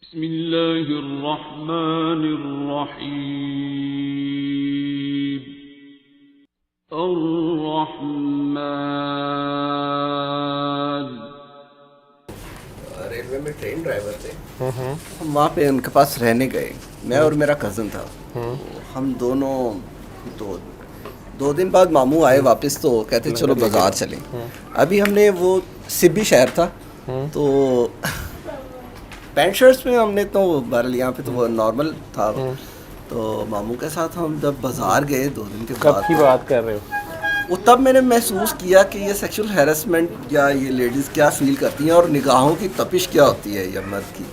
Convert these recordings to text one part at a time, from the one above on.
बिस्मिल्लाहिर्रहमानिर्रहीम। अर्रहमान। रेलवे में train driver थे। हम वहाँ पे उनके पास रहने गए, मैं और मेरा कज़न था। हम दोनों तो 2 दिन बाद मामू आए वापस, तो कहते चलो बाज़ार चलें। अभी हमने वो सिब्बी शहर था, तो पैंट शर्ट्स में हमने तो बहरहाल यहाँ पे तो वो नॉर्मल था। तो मामू के साथ हम जब बाज़ार गए 2 दिन के बाद, कब की बात कर रहे हो? वो तब मैंने महसूस किया कि ये सेक्सुअल हैरेसमेंट या ये लेडीज़ क्या फ़ील करती हैं और निगाहों की तपिश क्या होती है ये मर्द की।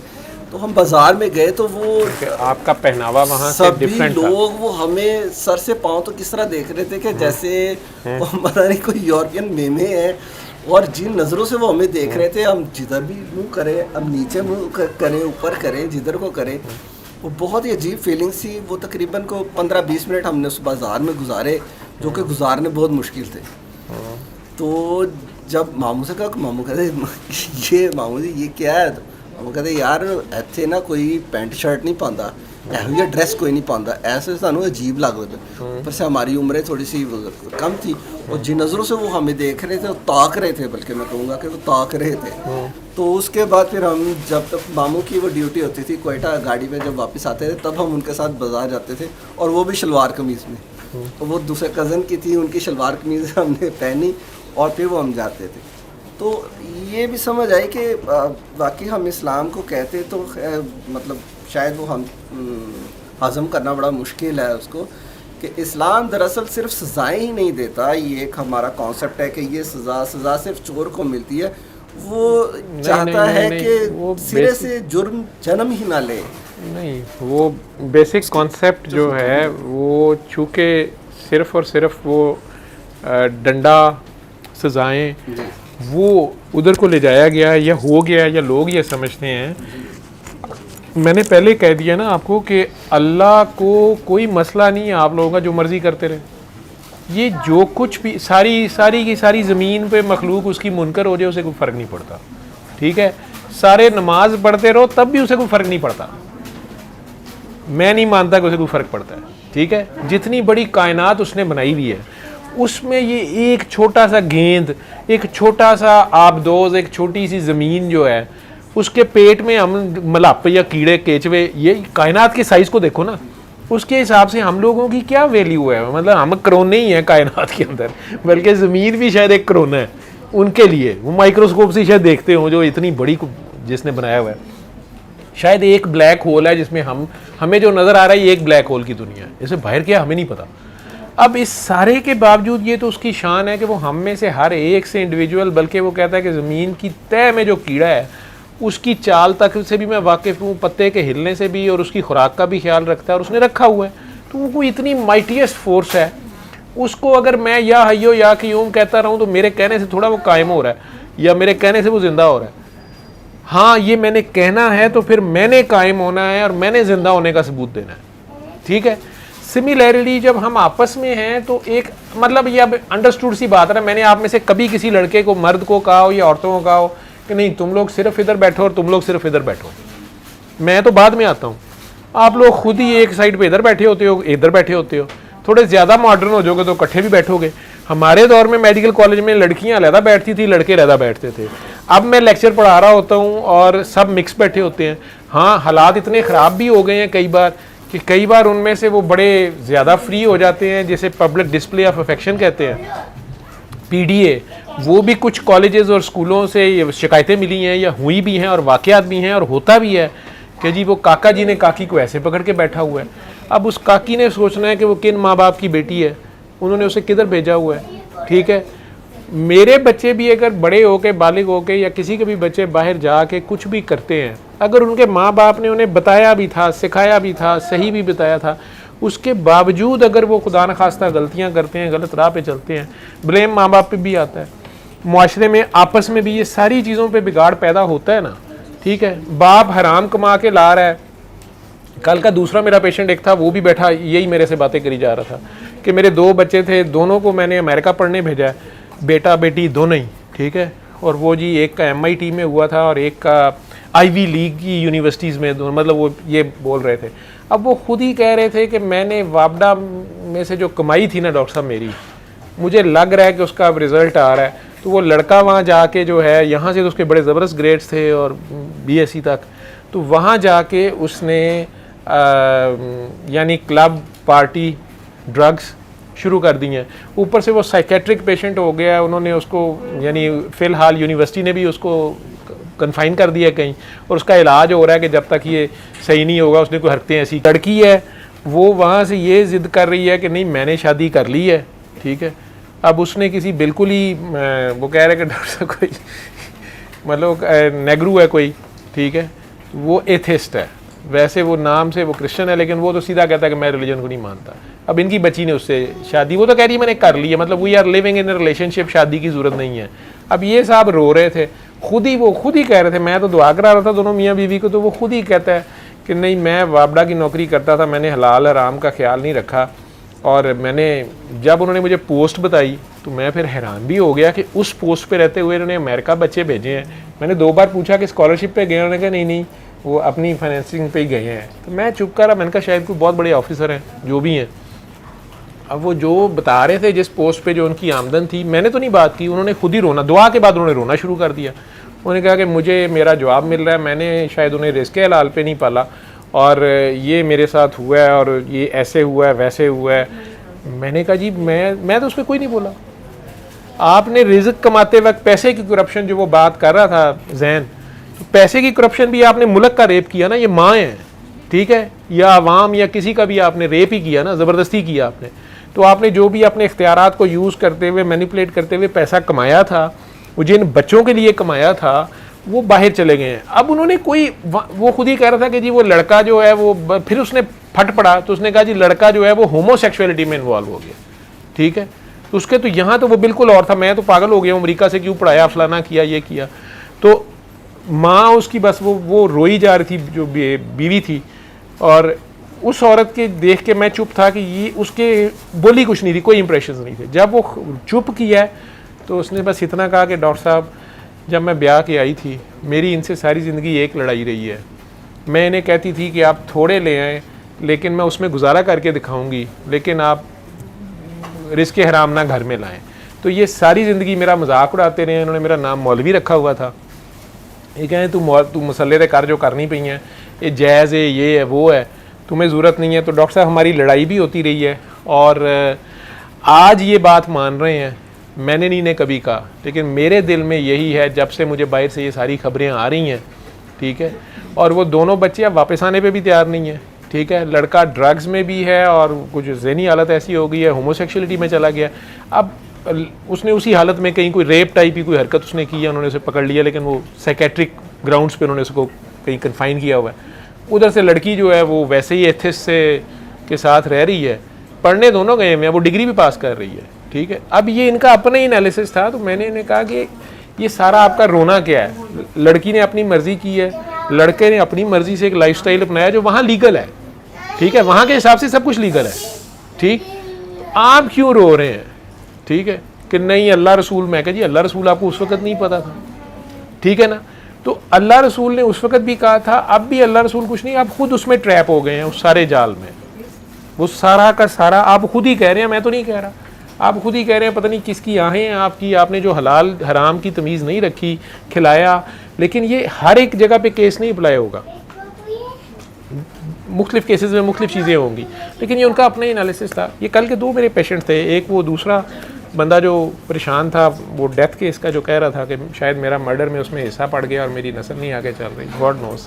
तो हम बाज़ार में गए तो वो आपका पहनावा वहाँ से सभी डिफरेंट था। लोग वो हमें सर से पाँव तो किस तरह देख रहे थे कि जैसे वो पता नहीं कोई यूरोपियन मेमे है, और जिन नज़रों से वो हमें देख रहे थे, हम जिधर भी मुँह करें, हम नीचे मुँह करें, ऊपर करें, जिधर को करें, वो बहुत ही अजीब फीलिंग सी। वो तकरीबन को 15-20 मिनट हमने उस बाज़ार में गुजारे, जो कि गुजारने बहुत मुश्किल थे। तो जब मामू से कहा, मामू कहते ये मामू जी ये क्या है? मामू कहते यार इत्थे ना कोई पैंट शर्ट नहीं पाता, एहो ड्रेस कोई नहीं पाता, ऐसे सानू अजीब लगता। पर से हमारी उम्रें थोड़ी सी कम थी, और जिन नज़रों से वो हमें देख रहे थे, वो ताक रहे थे, बल्कि मैं कहूँगा कि वो ताक रहे थे। तो उसके बाद फिर हम, जब तक मामू की वो ड्यूटी होती थी कोयटा, गाड़ी में जब वापस आते थे तब हम उनके साथ बाज़ार जाते थे, और वो भी शलवार कमीज़ में। तो वो दूसरे कज़न की थी, उनकी शलवार कमीज़ हमने पहनी और फिर वो हम जाते थे। तो ये भी समझ आई कि वाकई हम इस्लाम को कहते तो मतलब शायद वो हम हज़म करना बड़ा मुश्किल है उसको, कि इस्लाम दरअसल सिर्फ सज़ाएं ही नहीं देता। ये एक हमारा कॉन्सेप्ट है कि ये सज़ा सिर्फ चोर को मिलती है। वो चाहता है कि सिरे से जुर्म जन्म ही ना ले। नहीं, वो बेसिक कॉन्सेप्ट जो है वो चूँकि सिर्फ और सिर्फ वो डंडा सज़ाएं वो उधर को ले जाया गया या हो गया, या लोग ये समझते हैं। मैंने पहले कह दिया ना आपको कि अल्लाह को कोई मसला नहीं है आप लोगों का जो मर्ज़ी करते रहे। ये जो कुछ भी सारी की सारी ज़मीन पे मखलूक उसकी मुनकर हो जाए, उसे कोई फ़र्क नहीं पड़ता। ठीक है, सारे नमाज पढ़ते रहो तब भी उसे कोई फ़र्क नहीं पड़ता। मैं नहीं मानता कि उसे कोई फ़र्क पड़ता है। ठीक है, जितनी बड़ी कायनात उसने बनाई हुई है, उसमें ये एक छोटा सा गेंद, एक छोटा सा आबदोज़, एक छोटी सी ज़मीन जो है, उसके पेट में हम मलाप या कीड़े केचवे, ये कायनात के साइज़ को देखो ना, उसके हिसाब से हम लोगों की क्या वैल्यू है। मतलब हम करोने ही हैं कायनात के अंदर, बल्कि ज़मीन भी शायद एक करोना है उनके लिए। वो माइक्रोस्कोप से शायद देखते हो जो इतनी बड़ी जिसने बनाया हुआ है। शायद एक ब्लैक होल है जिसमें हमें जो नज़र आ रहा है ये एक ब्लैक होल की दुनिया है, इससे बाहर क्या हमें नहीं पता। अब इस सारे के बावजूद ये तो उसकी शान है कि वो हम में से हर एक से इंडिविजुअल, बल्कि वो कहता है कि ज़मीन की तह में जो कीड़ा है उसकी चाल तक से भी मैं वाकिफ़ हूँ, पत्ते के हिलने से भी, और उसकी खुराक का भी ख्याल रखता है, और उसने रखा हुआ है। तो वो इतनी माइटीएस्ट फोर्स है, उसको अगर मैं या हयो या क़य्यूम कहता रहूँ तो मेरे कहने से थोड़ा वो कायम हो रहा है, या मेरे कहने से वो ज़िंदा हो रहा है। हाँ, ये मैंने कहना है तो फिर मैंने कायम होना है और मैंने ज़िंदा होने का सबूत देना है। ठीक है, सिमिलैरिटी जब हम आपस में हैं तो एक मतलब ये अब अंडरस्टूड सी बात है। मैंने आप में से कभी किसी लड़के को, मर्द को कहा हो या औरतों को कहा हो कि नहीं तुम लोग सिर्फ इधर बैठो और तुम लोग सिर्फ इधर बैठो, मैं तो बाद में आता हूँ। आप लोग खुद ही एक साइड पे इधर बैठे होते हो, इधर बैठे होते हो। थोड़े ज़्यादा मॉडर्न हो जाओगे तो इकट्ठे भी बैठोगे। हमारे दौर में मेडिकल कॉलेज में लड़कियाँ अलहदा बैठती थी, लड़के अलहदा बैठते थे। अब मैं लेक्चर पढ़ा रहा होता हूँ और सब मिक्स बैठे होते हैं। हाँ, हालात इतने ख़राब भी हो गए हैं कई बार कि कई बार उनमें से वो बड़े ज़्यादा फ्री हो जाते हैं, जिसे पब्लिक डिस्प्ले ऑफ अफेक्शन कहते हैं, PDA। वो भी कुछ कॉलेजेस और स्कूलों से ये शिकायतें मिली हैं या हुई भी हैं और वाक़यात भी हैं और होता भी है कि जी वो काका जी ने काकी को ऐसे पकड़ के बैठा हुआ है। अब उस काकी ने सोचना है कि वो किन माँ बाप की बेटी है, उन्होंने उसे किधर भेजा हुआ है। ठीक है, मेरे बच्चे भी अगर बड़े होके, बालिग होके, या किसी के भी बच्चे बाहर जाके कुछ भी करते हैं, अगर उनके माँ बाप ने उन्हें बताया भी था, सिखाया भी था, सही भी बताया था, उसके बावजूद अगर वो खुदा न खास्ता गलतियाँ करते हैं, गलत राह पे चलते हैं, ब्लेम माँ बाप पे भी आता है। मुआशरे में आपस में भी ये सारी चीज़ों पे बिगाड़ पैदा होता है ना। ठीक है, बाप हराम कमा के ला रहा है। कल का दूसरा मेरा पेशेंट एक था, वो भी बैठा यही मेरे से बातें करी जा रहा था कि मेरे 2 बच्चे थे, दोनों को मैंने अमेरिका पढ़ने भेजा है, बेटा बेटी दोनों ही। ठीक है, और वो जी एक का MIT में हुआ था और एक का आईवी लीग की यूनिवर्सिटीज़ में, मतलब वो ये बोल रहे थे। अब वो खुद ही कह रहे थे कि मैंने वापडा में से जो कमाई थी ना डॉक्टर साहब मेरी, मुझे लग रहा है कि उसका अब रिज़ल्ट आ रहा है। तो वो लड़का वहाँ जाके जो है, यहाँ से तो उसके बड़े ज़बरदस्त ग्रेड्स थे और बीएससी तक, तो वहाँ जाके उसने यानी क्लब पार्टी ड्रग्स शुरू कर दी हैं। ऊपर से वो साइकेट्रिक पेशेंट हो गया, उन्होंने उसको यानी फ़िलहाल यूनिवर्सिटी ने भी उसको कन्फाइन कर दिया कहीं, और उसका इलाज हो रहा है कि जब तक ये सही नहीं होगा उसने कोई हरकतें ऐसी। लड़की है वो वहाँ से ये ज़िद कर रही है कि नहीं मैंने शादी कर ली है, ठीक है। अब उसने किसी बिल्कुल ही वो कह रहे हैं कि डॉक्टर साहब कोई मतलब नेग्रू है कोई, ठीक है, वो एथिस्ट है, वैसे वो नाम से वो क्रिश्चियन है, लेकिन वो तो सीधा कहता है कि मैं रिलीजन को नहीं मानता। अब इनकी बच्ची ने उससे शादी, वो तो कह रही है मैंने कर ली है, मतलब we are living in relationship, शादी की ज़रूरत नहीं है। अब ये साहब रो रहे थे, वो खुद ही कह रहे थे, मैं तो दुआ करा रहा था दोनों मियाँ बीवी को, तो वो खुद ही कहता है कि नहीं मैं वापडा की नौकरी करता था, मैंने हलाल हराम का ख्याल नहीं रखा, और मैंने जब उन्होंने मुझे पोस्ट बताई तो मैं फिर हैरान भी हो गया कि उस पोस्ट पे रहते हुए इन्होंने अमेरिका बच्चे भेजे हैं। मैंने 2 बार पूछा कि स्कॉलरशिप पे गए, उन्होंने कहा नहीं वो अपनी फाइनेंसिंग पे ही गए हैं। तो मैं चुप कर रहा, मैंने कहा शायद कोई बहुत बड़े ऑफिसर हैं जो भी हैं। अब वो जो बता रहे थे जिस पोस्ट पे जो उनकी आमदन थी, मैंने तो नहीं बात की, उन्होंने खुद ही रोना, दुआ के बाद उन्होंने रोना शुरू कर दिया। उन्होंने कहा कि मुझे मेरा जवाब मिल रहा है, मैंने शायद उन्हें रिस्क हलाल पे नहीं पाला और ये मेरे साथ हुआ है और ये ऐसे हुआ है वैसे हुआ है। मैंने कहा जी मैं तो उस पर कोई नहीं बोला। आपने रिज़्क कमाते वक्त पैसे की करप्शन जो वो बात कर रहा था जैन, तो पैसे की करप्शन भी आपने मुल्क का रेप किया ना, ये माँ है, ठीक है, या आवाम या किसी का भी आपने रेप ही किया ना, ज़बरदस्ती किया आपने। तो आपने जो भी अपने इख्तियारात को यूज़ करते हुए मैनिपुलेट करते हुए पैसा कमाया था, वो जिन बच्चों के लिए कमाया था वो बाहर चले गए हैं। अब उन्होंने कोई वो खुद ही कह रहा था कि जी वो लड़का जो है वो, फिर उसने फट पड़ा तो उसने कहा जी लड़का जो है वो होमोसेक्सुअलिटी में इन्वॉल्व हो गया, ठीक है। तो उसके तो यहाँ तो वो बिल्कुल और था, मैं तो पागल हो गया हूँ, अमेरिका से क्यों पढ़ाया, फलाना किया, ये किया। तो माँ उसकी बस वो रोई जा रही थी जो बीवी थी, और उस औरत के देख के मैं चुप था कि ये उसके बोली कुछ नहीं थी, कोई इंप्रेशंस नहीं थे। जब वो चुप किया तो उसने बस इतना कहा कि डॉक्टर साहब जब मैं ब्याह के आई थी मेरी इनसे सारी ज़िंदगी एक लड़ाई रही है। मैं इन्हें कहती थी कि आप थोड़े ले आएँ लेकिन मैं उसमें गुजारा करके दिखाऊंगी, लेकिन आप रिस्क हराम ना घर में लाएं। तो ये सारी ज़िंदगी मेरा मजाक उड़ाते रहे। इन्होंने मेरा नाम मौलवी रखा हुआ था। ये कहें तू मसले दे कर जो करनी पई हैं, ये जायज़ है, ये है, वो है, तुम्हें ज़रूरत नहीं है। तो डॉक्टर साहब हमारी लड़ाई भी होती रही है और आज ये बात मान रहे हैं, मैंने नहीं ने कभी कहा, लेकिन मेरे दिल में यही है जब से मुझे बाहर से ये सारी खबरें आ रही हैं, ठीक है। और वो दोनों बच्चे अब वापस आने पे भी तैयार नहीं है, ठीक है। लड़का ड्रग्स में भी है और कुछ ज़हनी हालत ऐसी हो गई है, होमोसेक्सुअलिटी में चला गया। अब उसने उसी हालत में कहीं कोई रेप टाइप की कोई हरकत उसने की है, उन्होंने उसे पकड़ लिया, लेकिन वो साइकेट्रिक ग्राउंड्स पे उन्होंने उसको कहीं कन्फाइन किया हुआ है। उधर से लड़की जो है वो वैसे ही एथिस्ट से के साथ रह रही है, पढ़ने दोनों गए हैं, वो डिग्री भी पास कर रही है, ठीक है। अब ये इनका अपना ही एनालिसिस था, तो मैंने इन्हें कहा कि ये सारा आपका रोना क्या है। लड़की ने अपनी मर्जी की है, लड़के ने अपनी मर्जी से एक लाइफस्टाइल अपनाया जो वहाँ लीगल है, ठीक है, वहाँ के हिसाब से सब कुछ लीगल है, ठीक। आप क्यों रो रहे हैं, ठीक है, कि नहीं अल्लाह रसूल। मैं कहा जी अल्लाह रसूल आपको उस वक्त नहीं पता था, ठीक है ना। तो अल्लाह रसूल ने उस वक्त भी कहा था, अब भी अल्लाह रसूल कुछ नहीं, आप खुद उसमें ट्रैप हो गए हैं, उस सारे जाल में। वो सारा का सारा आप खुद ही कह रहे हैं, मैं तो नहीं कह रहा, आप खुद ही कह रहे हैं। पता नहीं किसकी आहें हैं आपकी, आपने जो हलाल हराम की तमीज़ नहीं रखी, खिलाया। लेकिन ये हर एक जगह पे केस नहीं अप्लाई होगा, मुख्तलिफ केसेस में मुख्तलिफ चीज़ें होंगी, लेकिन ये उनका अपना ही एनालिसिस था। ये कल के 2 मेरे पेशेंट थे, एक वो दूसरा बंदा जो परेशान था, वो डेथ केस का जो कह रहा था कि शायद मेरा मर्डर में उसमें हिस्सा पड़ गया और मेरी नस्ल नहीं आगे चल रही, गॉड नोस।